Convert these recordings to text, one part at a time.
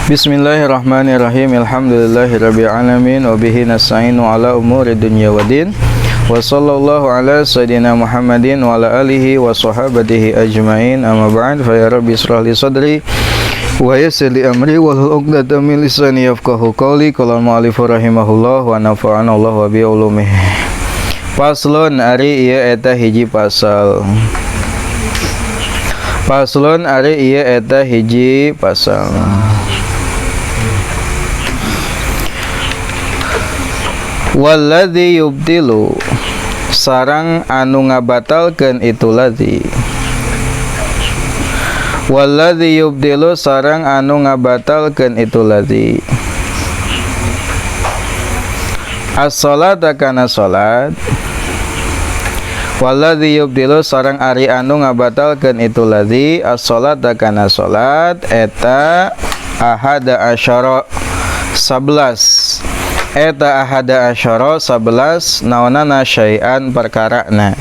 Bismillahirrahmanirrahim. Alhamdulillahirabbil alamin wa bihi nasta'inu ala umuri dunya waddin. Wa sallallahu ala sayidina Muhammadin wa ala alihi wa sahbihi ajmain. Amma ba'd, fa ya rabbi israh li sadri wa yassir li amri wahlul 'uqdatam min lisani yafqahu qawli. Qala al-mu'allif rahimahullah wa nafa'ana Allah wa bi ulumihi. Paslon ari ieu eta hiji pasal. Paslon ari ieu eta hiji pasal. Walladzi yubtilu sarang anu ngabatalkeun itu ladzi. Walladzi yubtilu sarang anu ngabatalkeun itu ladzi. As-salata kana salat. Walladzi yubtilu sarang ari anu ngabatalkeun itu ladzi. As-salata kana salat eta ahada asyara 11. Eta ahada asyara 11 naonana syai'an perkarana.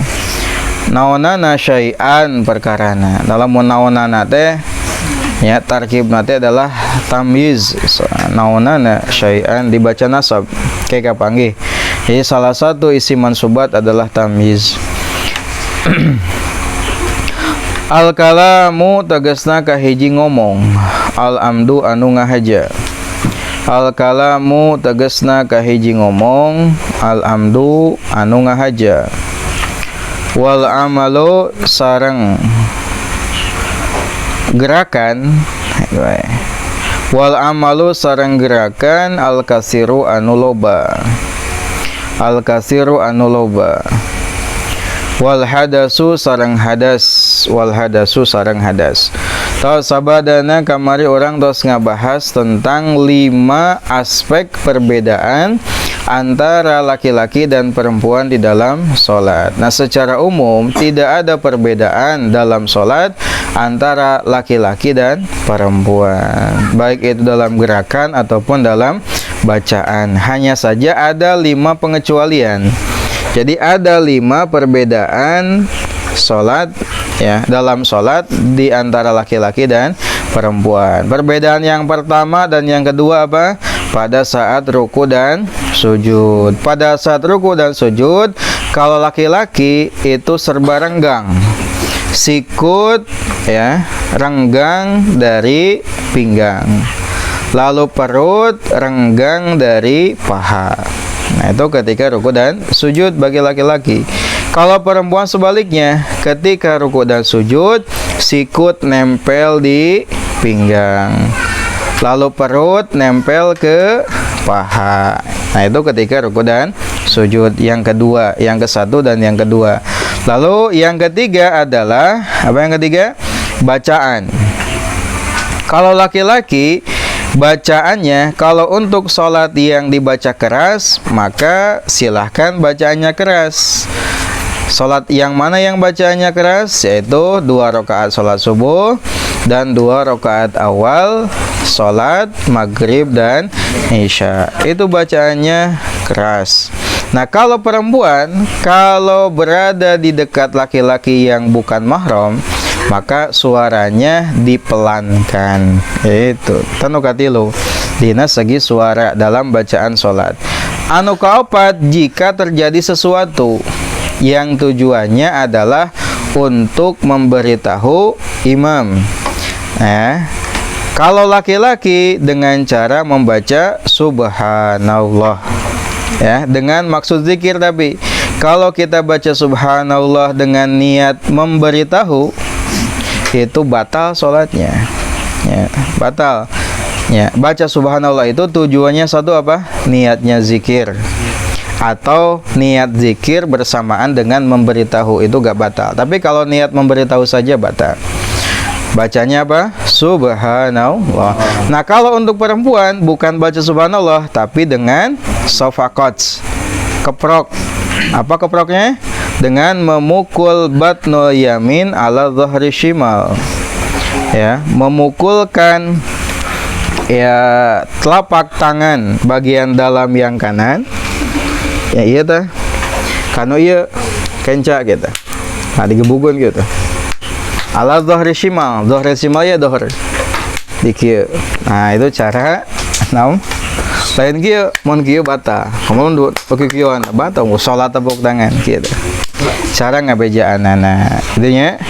Naonana syai'an perkarana. Dalam naonana teh ya tarkibna teh adalah tamyiz. Naonana syai'an dibaca nasab kayak kapanggih. Jadi salah satu isi mansubat adalah tamyiz. Al-kalamu tegasna kahiji ngomong. Al-amdu anu ngahaja. Al-kalamu tegasna kahiji ngomong. Al-amdu anu ngahaja. Wal amalu sareng gerakan. Wal amalu sareng gerakan. Al-kasiru anu loba. Al-kasiru anu loba. Wal hadasu sareng hadas. Wal hadasu sareng hadas. Tau sabadana kamari orang tos ngabahas tentang 5 aspek perbedaan antara laki-laki dan perempuan di dalam sholat. Nah, secara umum tidak ada perbedaan dalam sholat antara laki-laki dan perempuan, baik itu dalam gerakan ataupun dalam bacaan. Hanya saja ada 5 pengecualian. Jadi ada 5 perbedaan sholat ya, dalam sholat di antara laki-laki dan perempuan. Perbedaan yang pertama dan yang kedua apa? Pada saat ruku dan sujud. Pada saat ruku dan sujud, kalau laki-laki itu serba renggang, sikut ya, renggang dari pinggang, lalu perut renggang dari paha. Nah, itu ketika ruku dan sujud bagi laki-laki. Kalau perempuan sebaliknya, ketika ruku dan sujud, sikut nempel di pinggang, lalu perut nempel ke paha. Nah, itu ketika ruku dan sujud yang kedua, yang ke-1 dan yang kedua. Lalu yang ketiga adalah apa yang ketiga? Bacaan. Kalau laki-laki bacaannya, kalau untuk sholat yang dibaca keras, maka silahkan bacaannya keras. Sholat yang mana yang bacaannya keras? Yaitu 2 rakaat sholat subuh dan 2 rakaat awal sholat maghrib dan isya. Itu bacaannya keras. Nah, kalau perempuan, kalau berada di dekat laki-laki yang bukan mahram, maka suaranya dipelankan. Itu tanu katilu dina segi suara dalam bacaan sholat. Anu kaopat, jika terjadi sesuatu yang tujuannya adalah untuk memberitahu imam. Kalau laki-laki dengan cara membaca subhanallah ya, dengan maksud zikir. Tapi kalau kita baca subhanallah dengan niat memberitahu, itu batal sholatnya ya, batal ya. Baca subhanallah itu tujuannya satu apa? Niatnya zikir, atau niat zikir bersamaan dengan memberitahu, itu gak batal. Tapi kalau niat memberitahu saja batal. Bacanya apa? Subhanallah. Nah, kalau untuk perempuan bukan baca subhanallah, tapi dengan sofakot, keprok. Apa keproknya? Dengan memukul batnul yamin ala dhahri shimal ya, memukulkan ya telapak tangan bagian dalam yang kanan ya, iya tah kanu iya kencak gitu, nah digebugun gitu ala dhahri shimal. Dhahri shimal ya dhahar di kieu. Nah itu cara naon lain kieu mun kieu batal kamu pakai kieuan batal mau salat tepuk tangan gitu cara ngabejaanana gitu nya.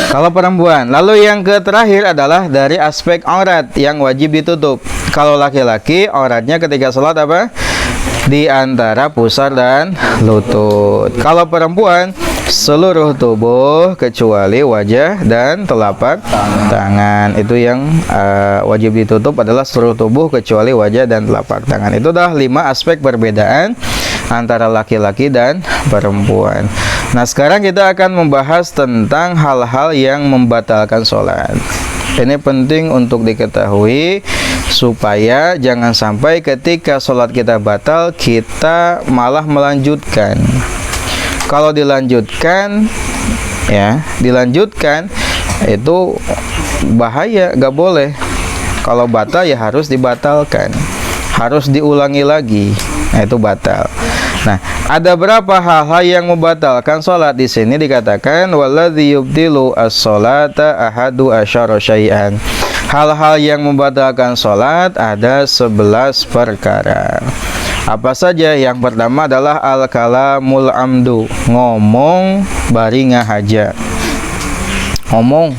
Kalau perempuan, lalu yang terakhir adalah dari aspek aurat yang wajib ditutup. Kalau laki-laki auratnya ketika sholat apa? Di antara pusar dan lutut. Kalau perempuan seluruh tubuh kecuali wajah dan telapak tangan. Itu yang wajib ditutup adalah seluruh tubuh kecuali wajah dan telapak tangan. Itu dah 5 aspek perbedaan antara laki-laki dan perempuan. Nah sekarang kita akan membahas tentang hal-hal yang membatalkan sholat. Ini penting untuk diketahui supaya jangan sampai ketika sholat kita batal kita malah melanjutkan. Kalau dilanjutkan itu bahaya, gak boleh. Kalau batal ya harus dibatalkan, harus diulangi lagi. Nah itu batal. Nah, ada berapa hal-hal yang membatalkan sholat di sini dikatakan waladzi yubtilu as-sholata ahadu asyara syai'an. Hal-hal yang membatalkan sholat ada 11 perkara. Apa saja? Yang pertama adalah al-kalamul amdu, ngomong bari ngahaja. Ngomong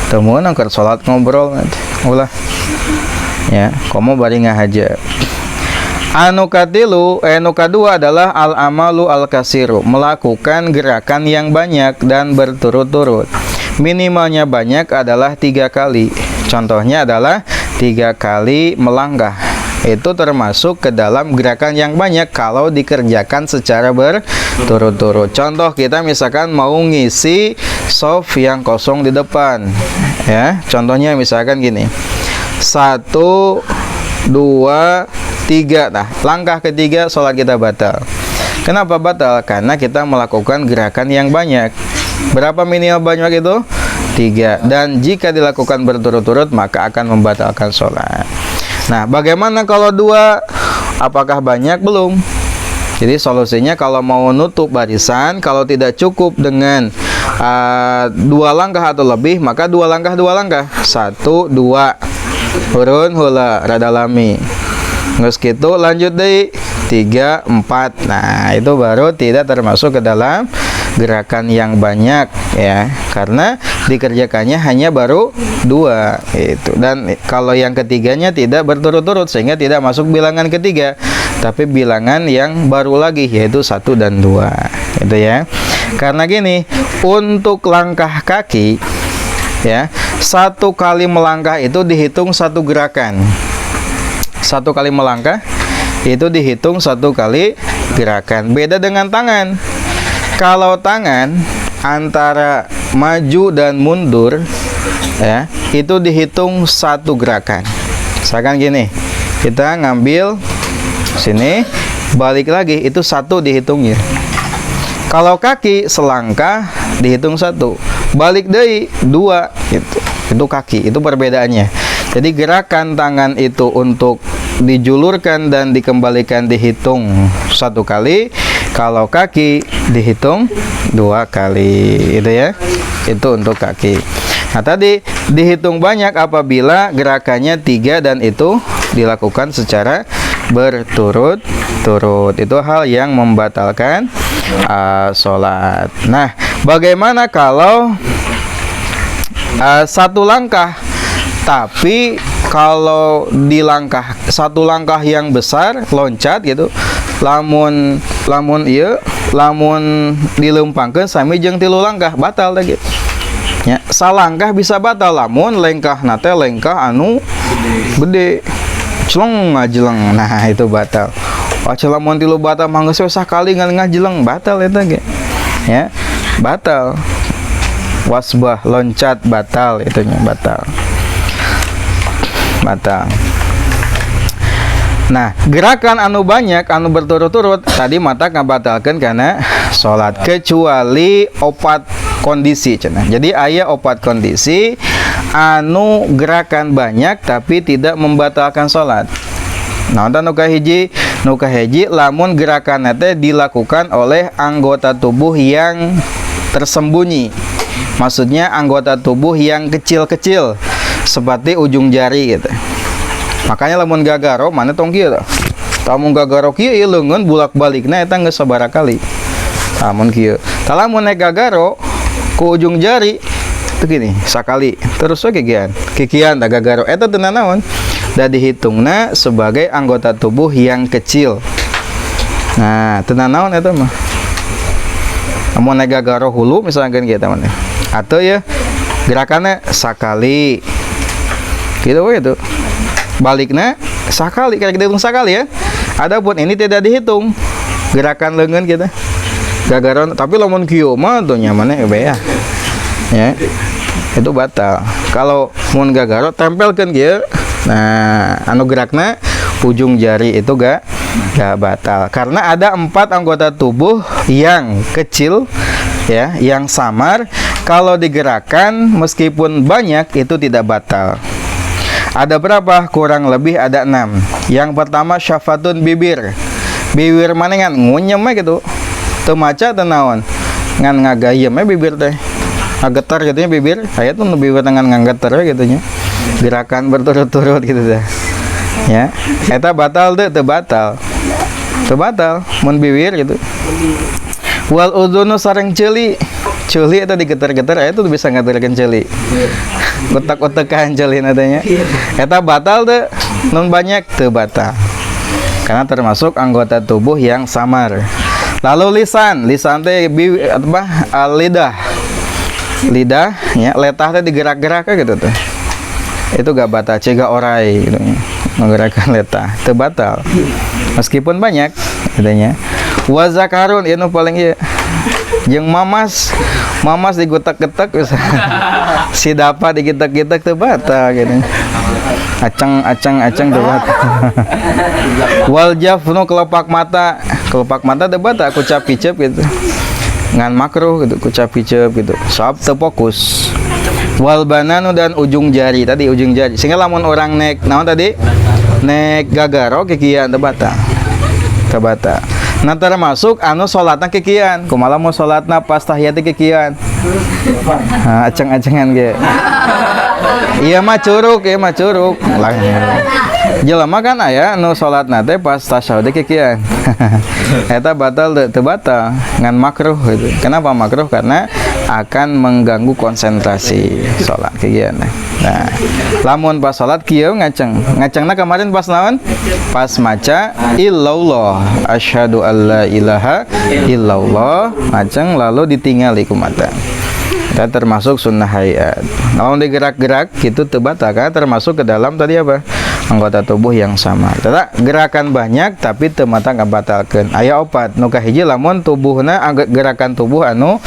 temuan angker sholat ngobrol ulah ya, ngomong bari ngahaja. Anu kadua adalah al-amalu al-kasiru, melakukan gerakan yang banyak dan berturut-turut. Minimalnya banyak adalah 3 kali. Contohnya adalah 3 kali melangkah. Itu termasuk ke dalam gerakan yang banyak kalau dikerjakan secara berturut-turut. Contoh kita misalkan mau ngisi soft yang kosong di depan. Ya, contohnya misalkan gini. 1, 2, 3. Nah, langkah ketiga sholat kita batal. Kenapa batal? Karena kita melakukan gerakan yang banyak. Berapa minimal banyak itu? 3. Dan jika dilakukan berturut-turut maka akan membatalkan sholat. Nah, bagaimana kalau 2? Apakah banyak? Belum. Jadi solusinya kalau mau nutup barisan, kalau tidak cukup dengan 2 langkah atau lebih, maka 2 langkah 1, 2 turun hula rada lami. Nges gitu lanjut deh 3, 4. Nah itu baru tidak termasuk ke dalam gerakan yang banyak ya, karena dikerjakannya hanya baru 2 itu. Dan kalau yang ketiganya tidak berturut-turut sehingga tidak masuk bilangan ketiga, tapi bilangan yang baru lagi yaitu 1 dan 2 itu ya. Karena gini, untuk langkah kaki ya, 1 kali melangkah itu dihitung 1 gerakan. 1 kali melangkah itu dihitung 1 kali gerakan. Beda dengan tangan. Kalau tangan antara maju dan mundur ya, itu dihitung 1 gerakan. Misalkan gini, kita ngambil sini, balik lagi, itu 1 dihitungnya. Kalau kaki selangkah dihitung 1, balik deui 2 gitu. Itu kaki, itu perbedaannya. Jadi gerakan tangan itu untuk dijulurkan dan dikembalikan dihitung 1 kali, kalau kaki dihitung 2 kali, itu ya. Itu untuk kaki. Nah tadi dihitung banyak apabila gerakannya 3 dan itu dilakukan secara berturut-turut. Itu hal yang membatalkan sholat. Nah, bagaimana kalau 1 langkah, tapi kalau di langkah 1 langkah yang besar loncat gitu, lamun dilempangkeun sami jeung 3 langkah batal teh gitu. Ya, salangkah bisa batal lamun lengkah nate lengkah anu gede. Celeng ngajeleng. Nah, itu batal. Lamun 3 batal mah geus sakali ngajeleng batal eta ge. Ya, batal. Wasbah loncat batal, itunya batal. Nah, gerakan anu banyak anu berturut-turut tadi mata ngabatalkeun karena salat kecuali 4 kondisi cenah. Jadi aya 4 kondisi anu gerakan banyak tapi tidak membatalkan salat. Nah, nu kahiji lamun gerakan teh dilakukan oleh anggota tubuh yang tersembunyi. Maksudnya anggota tubuh yang kecil-kecil. seperti ujung jari gitu. Makanya lamun gagaro mana tong kieu tah. Lamun gagaro kieu ieu leungeun bulak-balikna eta geus sabaraha kali. Lamun kieu. Tah lamun naik gagaro ku ujung jari teu gini sakali. Terus we kikian tah gagaro eta teu nanaon. Da dihitungna sebagai anggota tubuh yang kecil. Nah, teu nanaon eta mah. Lamun naik gagaro hulu misalkan kieu tah mah. Atau ya gerakannya sakali. Gitu we itu. Baliknya sakali, kayak kita hitung sakali ya. Adapun ini tidak dihitung gerakan leungeun kita. Gagaron, tapi lamun kieu mah tuh nyamannya ya. Ya. Itu batal. Kalau mun gagaro tempelkeun kieu. Nah, anu gerakna ujung jari itu gak batal. Karena ada 4 anggota tubuh yang kecil ya, yang samar. Kalau digerakkan meskipun banyak itu tidak batal. Ada berapa? Kurang lebih ada 6. Yang pertama syafatun bibir. Bibir mana ngan ngunyem gitu. Teu maca teu naon. Ngan ngagayem bibir teh. Ngagetar gitu nya bibir. Aya tuh bibir tangan ngagetar gitu nya. Gerakan berturut-turut gitu teh. Ya. Eta batal teu batal. Teu batal mun bibir gitu. Wal udhunu sareng ceuli. Ceuli eta digetar-getar aya tuh bisa ngagetarkeun ceuli. Otak-otakan ceuli nadanya. Eta batal teu? Nun banyak teu batal. Karena termasuk anggota tubuh yang samar. Lalu lisan teh lidah. Lidah nya letah teh digerak-gerak gitu tuh. Itu gak batal, cegah orai gitu nya. Menggerakkan letah teu batal. Meskipun banyak katanya. Wa zakarun ieu nu paling ieu. Jeung mamas digotak-getak si dapat digitak-gitak teu batal gitu. Acang teu batal. Wal jafnu kelopak mata teu batal ku capicep gitu. Ngan makruh gitu ku capicep gitu. Sabab teu fokus. Wal bananu dan ujung jari tadi ujung jari. Sehingga lamun orang nek naon tadi? Nek gagaro kikian teu batal. Teu batal. Nah termasuk anu salatna kikian. Kumaha mau salatna pas tahiyat kikian. Nah, aceng-acengan ge. Iya mah curug. Jelema kan aya anu salatna teh pas tasyahud kikian. Eta batal teu batal, ngan makruh gitu. Kenapa makruh? Karena akan mengganggu konsentrasi salat kikian. Nah, lamun pas salat kieu ngacengna kemarin pas naon? Pas maca illallah, asyhadu alla ilaha illallah, ngaceng lalu ditingali ku mata. Itu termasuk sunnah hayat. Kalau digerak-gerak gitu teu batal kan termasuk ke dalam tadi apa? Anggota tubuh yang sama. Tata gerakan banyak tapi teu mata ngabatalkeun. Aya opat nu kahiji lamun tubuhna gerakan tubuh anu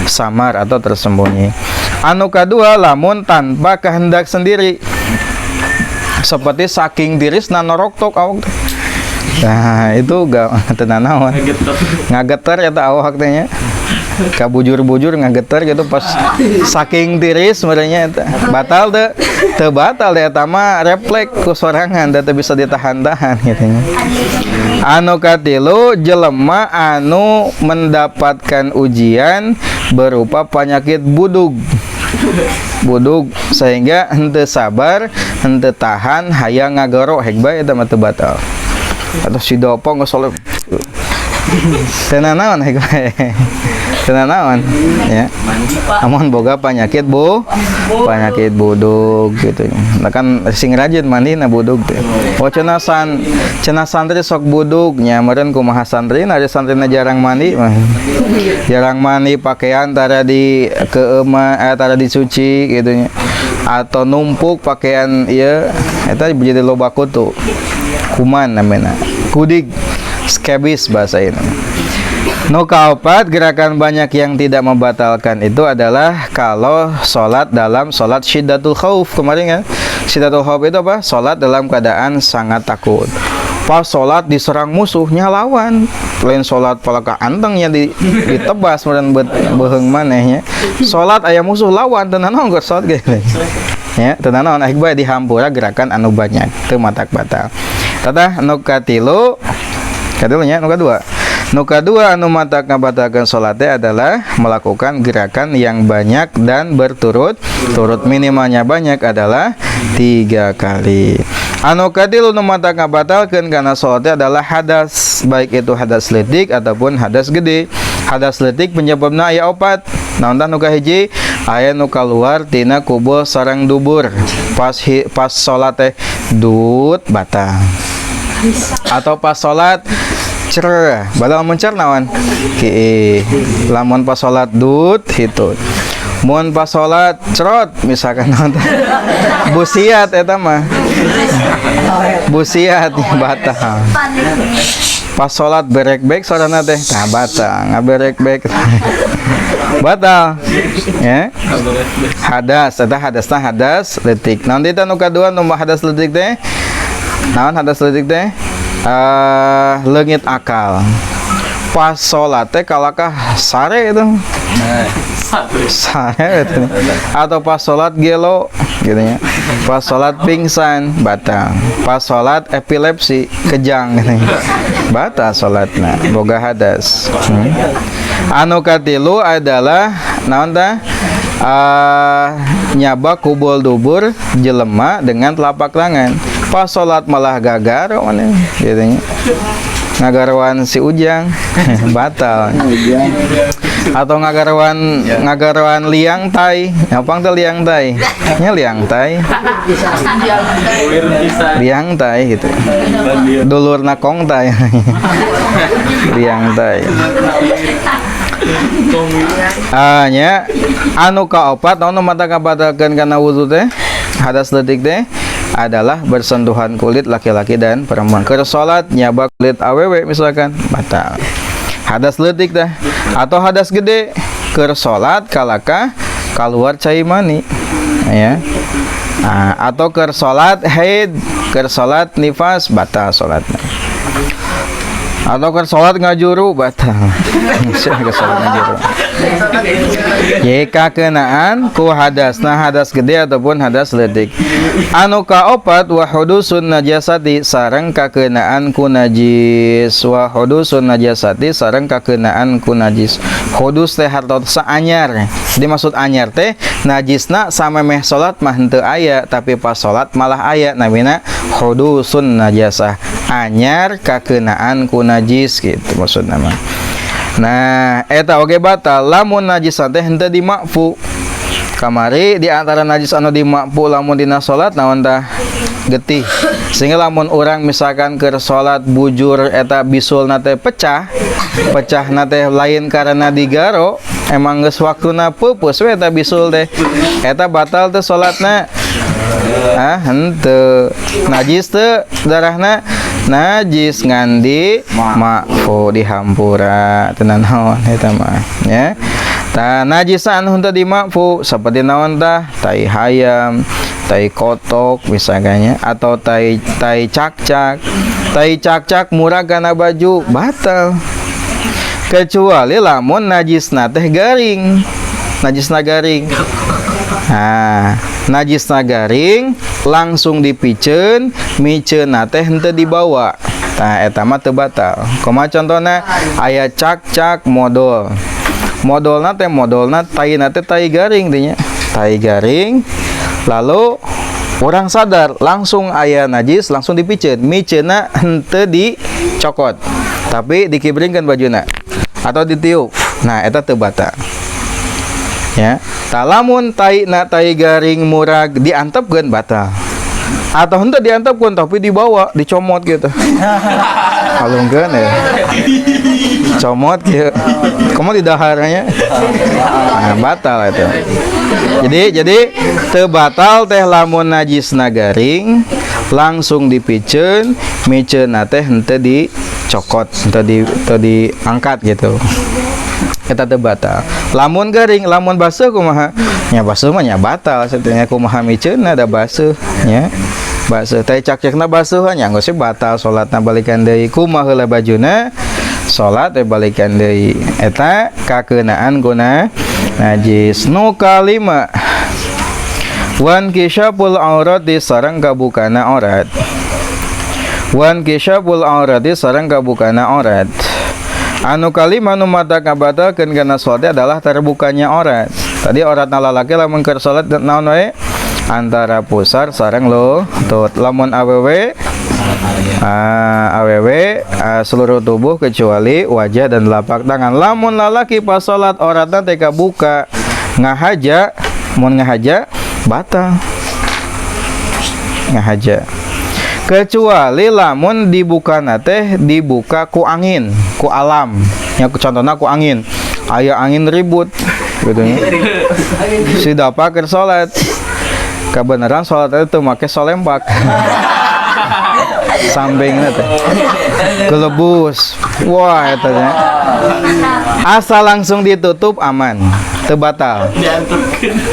samar atau tersembunyi. Anu kadua lamun tanpa kehendak sendiri. Seperti saking tirisna noroktok awak. Nah, itu gak tenanawan. Ngageter eta awak teh nya. Kabujur-bujur ngageter gitu pas saking tiris sebenarnya eta. Batal teu batal eta mah refleks ku sorangan teu bisa ditahan-tahan gitu nya. Anu katilu jelema anu mendapatkan ujian berupa penyakit budug sehingga henteu sabar, henteu tahan hayang ngagoro hek bae eta mah teu batal. Atau si dopo ngosolep tenanawan hek bae. Tenanawan ya. Amun boga penyakit budug gitu. Nah kan sing rajin mandina budug teh. Oh cenah santri sok budug nya meureun kumaha santri ada santrina jarang mandi mah. Jarang mandi pakaian tara di keema tara dicuci gitu nya. Atau numpuk pakaian ieu eta jadi loba kutu. Kuman namanya. Kudig skabis bahasa ini. Nu kaopat gerakan banyak yang tidak membatalkan itu adalah kalau sholat dalam sholat syiddatul khauf. Kemarin kan syiddatul khauf itu apa? Sholat dalam keadaan sangat takut. Pas sholat diserang musuhnya lawan. Lain sholat palaka antengnya ditebas kemudian beheung manehnya. Sholat aya musuh lawan tenanaon geus sholat ge. Ya, tenanaon aing bae dihampura gerakan anu banyak teu matak batal. Tah nu katilu nya nu kadua. Nu kadua anu matak ngabatalkeun salat adalah melakukan gerakan yang banyak dan berturut-turut. Minimalnya banyak adalah 3 kali. Anu katilu nu matak ngabatalkeun kana salat adalah hadas, baik itu hadas leutik ataupun hadas gede. Hadas leutik penyebabna aya 4. Naon tah nu kahiji? Aya nu kaluar tina kubul sareng dubur. Pas salat teh dut batal. Atau pas salat cer, badal mencer naon? Lamun pas salat dut hitut. Mun pas salat cerot misalkan naon busiat eta mah. Busiat batal. Pas salat berek-bek sorana teh tah batal, ngaberek-bek. Batal. Ya. Hadas, eta hadasna hadas leutik. Naon teh nu kadua nu hadas leutik teh? Naon hadas leutik teh? Leungit akal. Pas salat teh kalakah sare itu. Sare itu. Atau pas salat gelo gitu ya. Pas salat pingsan batal. Pas salat epilepsi kejang gitu. Batal salatna, boga hadas. Anu katilu adalah naon tah? Nyaba kubul dubur jelema dengan telapak tangan. Pas salat malah gagar mana gitu. Ngagaruan si Ujang batal. Atau ngagaruan liang tai. Apang teh liang tai? Nya liang tai. Liang tai gitu. Dulurna kong tai. Liang tai. Nya anu kaopat anu mata kabatalkeun kana wudu teh hadas leutik teh adalah bersentuhan kulit laki-laki dan perempuan. Keur salat nyaba kulit awewe misalkan batal. Hadas leutik teh atau hadas gede keur salat kalaka kaluar cai mani ya. Atau keur salat haid, keur salat nifas batal salatna. Atau keur salat ngajuru batal. Keur salat ngajuru. Ye kakenaan ku hadasna hadas gede ataupun hadas leutik. Anu kaopat wa hudusun najasati sareng kakenaan ku najis. Wa hudusun najasati sareng kakenaan ku najis. Hudus teh hartosa anyar. Dimaksud anyar teh najisna samemeh salat mah henteu aya tapi pas salat malah aya namina hudusun najasah. Anyar kakenaan ku najis gitu maksudna mah. Nah, eta oge batal lamun najis teh henteu dimakfu. Kamari di antara najis anu dimakfu lamun dina salat naon tah? Getih. Sehingga lamun urang misalkan keur salat bujur eta bisulna teh pecah teh lain karena digaro, emang geus waktuna peupeus we eta bisul teh. Eta batal teh salatna. Henteu. Najis teh darahna najis ngandi makfu dihampura tenan naon eta mah ya. Tah najis anu henteu dimakfu saperti naon tah? Tai hayam, tai kotok misalnya atau tai cakcak. Tai cakcak murah kana baju batal. Kecuali lamun najisna teh garing. Najisna garing. Najisna garing langsung dipiceun, miceunna teh henteu dibawa. Tah eta mah teu batal. Kumaha contona? Aya cak-cak modal. Modalna taina teh tai garing teh nya. Tai garing. Lalu orang sadar langsung aya najis langsung dipiceun. Miceunna henteu dicokot. Tapi dikibringkeun bajuna atau ditiup. Nah, eta teu batal. Ya. Tah lamun tai garing murag diantepkeun batal. Atau henteu diantepkeun tapi dibawa, dicomot gitu. Kalungkeun ya. Comot kieu. Komo di daharnya. Nah, batal itu. Jadi teu batal teh lamun najisna garing langsung dipiceun, miceunna teh henteu dicokot, henteu diangkat gitu. Eta teu batal. Lamun garing, lamun baseuh kumaha? Nya baseuh mah nya batal, sateuna kumaha miceunna da baseuh nya. Baseuh teh cak-cakna baseuh nya geus batal salatna balikan deui. Kumaha heula bajuna? Salat teh balikan deui. Eta kakeunaan guna najis. Nu kalima wan kisyaful aurati sareng kabukana aurat. Wan kisyaful aurati sareng kabukana aurat. Anu kalima nu matak ngabatalkeun kana salat adalah terbukanya aurat. Tadi auratna lalaki lamun keur salat naon we? Antara pusar sareng lutut. Lamun awewe seluruh tubuh kecuali wajah dan telapak tangan. Lamun lalaki pas salat auratna teh kabuka, ngahaja, mun ngahaja batal. Ngahaja. Kecuali lamun dibuka teh dibuka ku angin, ku alam. Ya contohna ku angin. Aya angin ribut gitu nya. Si dapa keur salat. Kabeneran salat itu make solempak. Sampingna teh kelebus. Wah eta nya. Asal langsung ditutup aman, teu batal.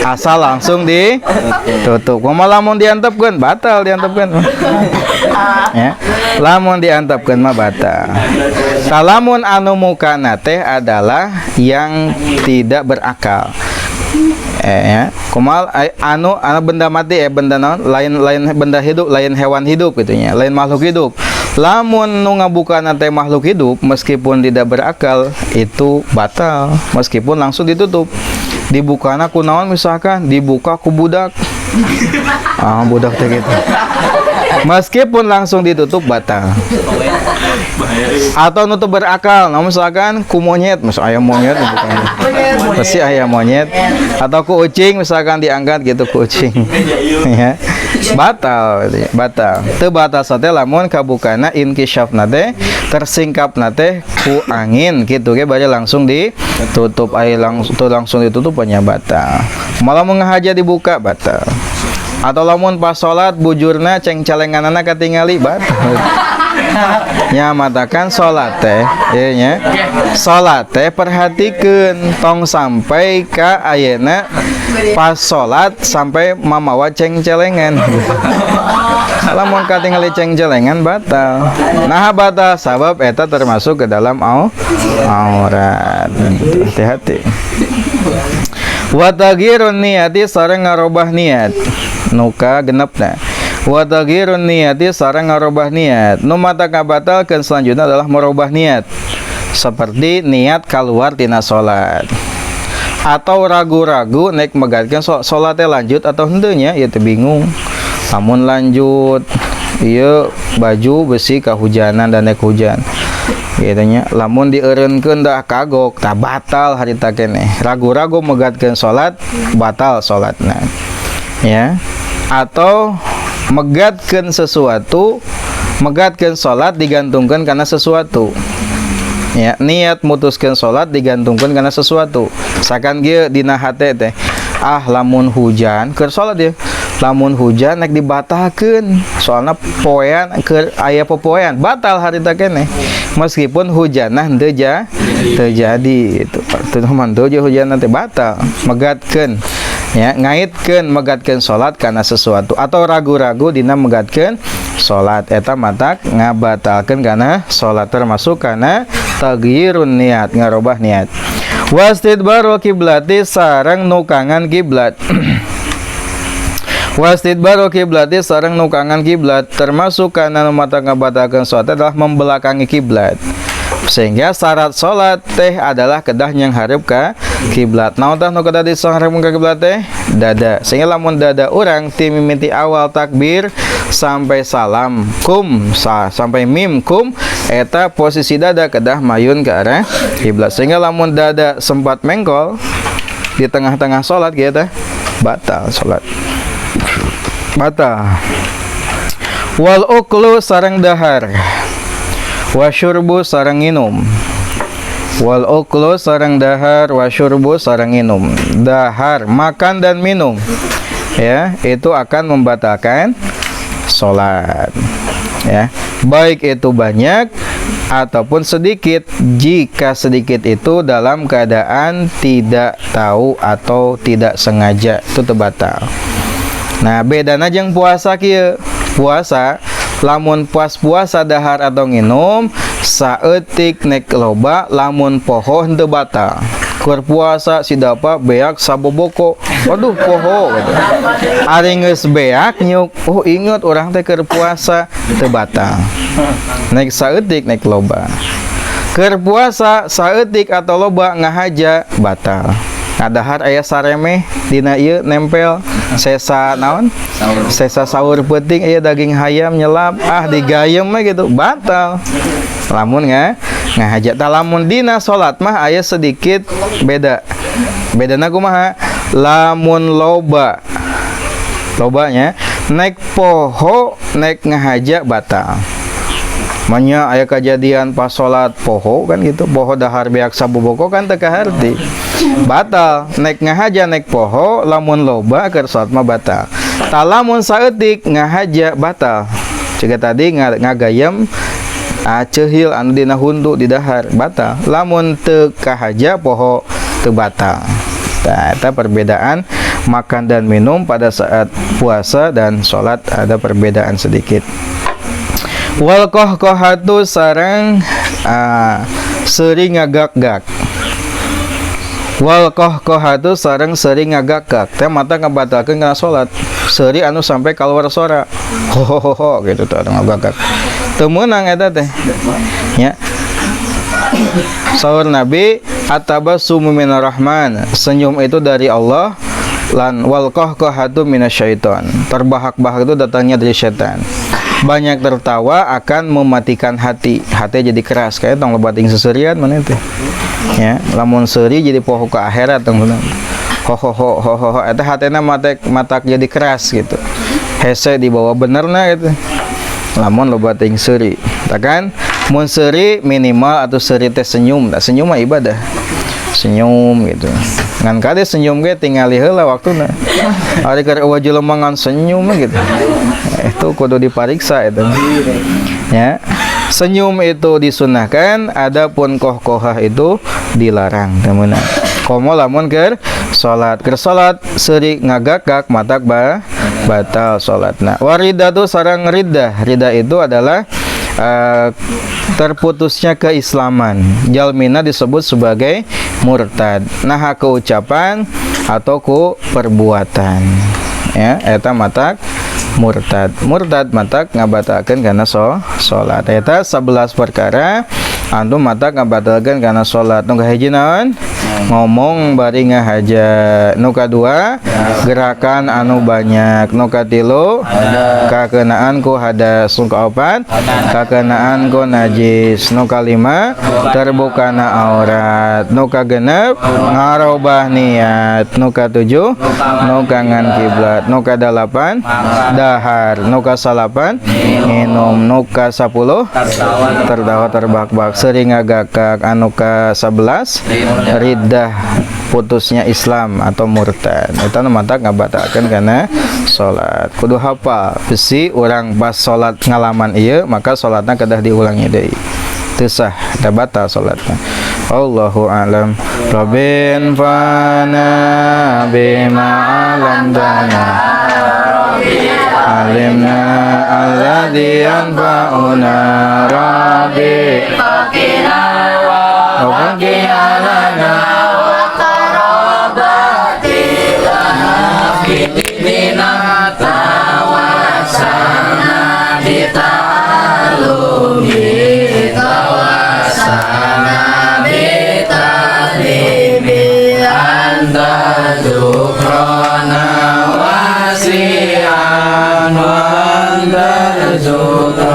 Asal langsung ditutup. Kumaha lamun diantepkeun batal diantepkeun. Ya. Lamun diantepkeun mah batal. Salamun anu mukana teh adalah yang tidak berakal. Ya, kumal anu benda mati benda naon lain benda hidup, lain hewan hidup gitu nya, lain makhluk hidup. Lamun nu ngabukana teh makhluk hidup meskipun tidak berakal itu batal meskipun langsung ditutup. Dibukana ku naon misalkan dibuka ku budak. Budak teh gitu. Meskipun langsung ditutup batal. Atau nutup berakal, nah misalkan ku monyet, misal ayam monyet pasti ayam monyet, atau ku ucing misalkan diangkat gitu ku ucing. Ya. Batal, batal. Teu batal sate lamun kabukana inkisyafna teh tersingkapna teh ku angin gitu ge bari langsung ditutup langsung ditutup nya batal. Malah mengahaja dibuka batal. Atau lamun pas salat bujurna cengcelenganana katingali batal. Nya matakan salat teh ieu nya. Salat teh perhatikeun tong sampai ka ayeuna pas salat sampai mamawa cengcelengan. Lamun katingali cengcelengan batal. Nah batal sabab eta termasuk ke dalam aurat. Hati-hati. Wa taghyirun niyati sareng ngarobah niat. Nuka genepna. Wa taghyirun niyati sareng ngarobah niat. Nu mata kabatalkeun selanjutnya adalah merubah niat. Seperti niat keluar tina salat. Atau ragu-ragu naik megatkeun salat teh lanjut atau henteu nya, ieu teh bingung. Lamun lanjut ieu baju besi kahujanan dan naik hujan. Gitu nya, lamun dieureunkeun dah kagok tah batal harita keneh. Ragu-ragu megatkeun salat batal salatna. Ya. Atau megatkeun sesuatu, megatkeun salat digantungkeun kana sesuatu. Ya, niat mutuskeun salat digantungkeun kana sesuatu. Sakan kieu dina hate teh, lamun hujan keur salat ya. Lamun hujan nek dibatalkeun, soalna poean keur aya popoean, batal harita keneh. Meskipun hujanna henteu jadi itu. Teu mantu je hujanna teh batal, megatkeun. Ya, ngaitkeun megatkeun salat kana sesuatu atau ragu-ragu dina megatkeun salat eta matak ngabatalkeun kana salat termasuk kana taghyirun niat, ngarobah niat. Wastidbaru kiblati sareng nukangan kiblat. Wastidbaru kiblati sareng nukangan kiblat termasuk kana nu matak ngabatalkeun salat adalah membelakangi kiblat. Sehingga syarat salat teh adalah kedah yang hareup ka kiblat. Naon tah nu kedah dihareup ka kiblat teh? Dada. Sehingga lamun dada urang ti mimiti awal takbir sampai salam kum sampai mim kum eta posisi dada kedah mayun ke arah kiblat. Sehingga lamun dada sempat mengkol di tengah-tengah salat kieu teh batal salat. Batal. Wal uklu sareng dahar. Wasyurbu sareng minum. Wal uklu sareng dahar, wasyurbu sareng minum. Dahar makan dan minum, ya, itu akan membatalkan salat. Ya, baik itu banyak ataupun sedikit. Jika sedikit itu dalam keadaan tidak tahu atau tidak sengaja, itu batal. Nah, bedana jeung puasa kieu. Puasa lamun pas puasa dahar atau nginum saeutik nek loba, lamun poho henteu batal. Keur puasa si dapa beak saboboko, waduh poho gitu. Ari geus beak nyuk, inget urang teh keur puasa, teu batal. Nek saeutik nek loba. Keur puasa saeutik atau loba ngahaja batal. Ngadahar aya saremeh dina ieu nempel sesa naon? Sesa saur peuting ieu daging hayam nyelap digayem mah gitu batal. Lamun ngahaja tah lamun dina salat mah aya sedikit beda. Bedana kumaha? Lamun lobanya naik poho naik ngahaja batal. Manya aya kejadian pas salat poho kan gitu, poho dahar beak sabuboko kan teu kaharti. Batal, naik ngahaja naik poho lamun loba keur salat mah batal. Tah lamun saeutik ngahaja batal. Ceuk tadi ngagayem ceuhil anu dina hundu di dahar batal. Lamun teu kahaja poho teu batal. Nah, eta perbedaan makan dan minum pada saat puasa dan salat ada perbedaan sedikit. Wal kohkohatu sareng seuring ngagak-gak. Wal kohkohatu sareng seuring ngagak-gak. Teh mata ngabatalkeun kana salat. Seuri anu sampai kaluar suara. Ho gitu tuh anu ngagak-gak. Teu meunang eta teh. Nya. Saur Nabi at-tabassumu minar rahman. Senyum itu dari Allah. Lan wal kohkohatu minasyaiton. Terbahak-bahak itu datangnya dari setan. Banyak tertawa akan mematikan hati jadi keras kayak tong lebating seserian mana teh ya lamun seuri jadi poho ke akhirat tong ho eta hatena matak jadi keras gitu hese dibawa benerna gitu lamun lebating seuri tah kan mun seuri minimal atau seuri teh senyum senyum mah ibadah senyum gitu ngan kade senyum ge tingali heula waktuna ari keur eueuh jelema ngan senyum gitu itu kudu dipariksa itu ya senyum itu disunahkan adapun kohkohah itu dilarang temenan komo lamun keur salat seuri ngagak-gak matak batal salatna waridatu sareng riddah itu adalah terputusnya keislaman jalmina disebut sebagai murtad nah ke ucapan atau ku perbuatan ya eta matak murtad matak ngabatalkeun kana salat eta 11 perkara anu matak ngabatalkeun kana salat nu kahiji naon ngomong bari ngahaja nu kadua gerakan anu banyak nu katilu kakenaan ku hadas nu kaopat kakenaan ku najis nu kalima terbukana aurat nu kagenep ngarobah niat nu katujuh nu kangen kiblat nu kadalapan dahar nu kasalapan minum nu kasapuluh terdawa terbak-bak sering ngagakak anu ka-11 riddah putusnya Islam atau murtad eta nu matak ngabatalkeun kana salat kudu hafal bisi urang pas salat ngalaman ieu maka salatna kedah diulangi deui teu sah da batal salatna Allahu a'lam Rabbin fana bima alamtana alimna alladhi anfa'una rabbi faqina wa faqina Zukrana wasi'an wa antarzuqana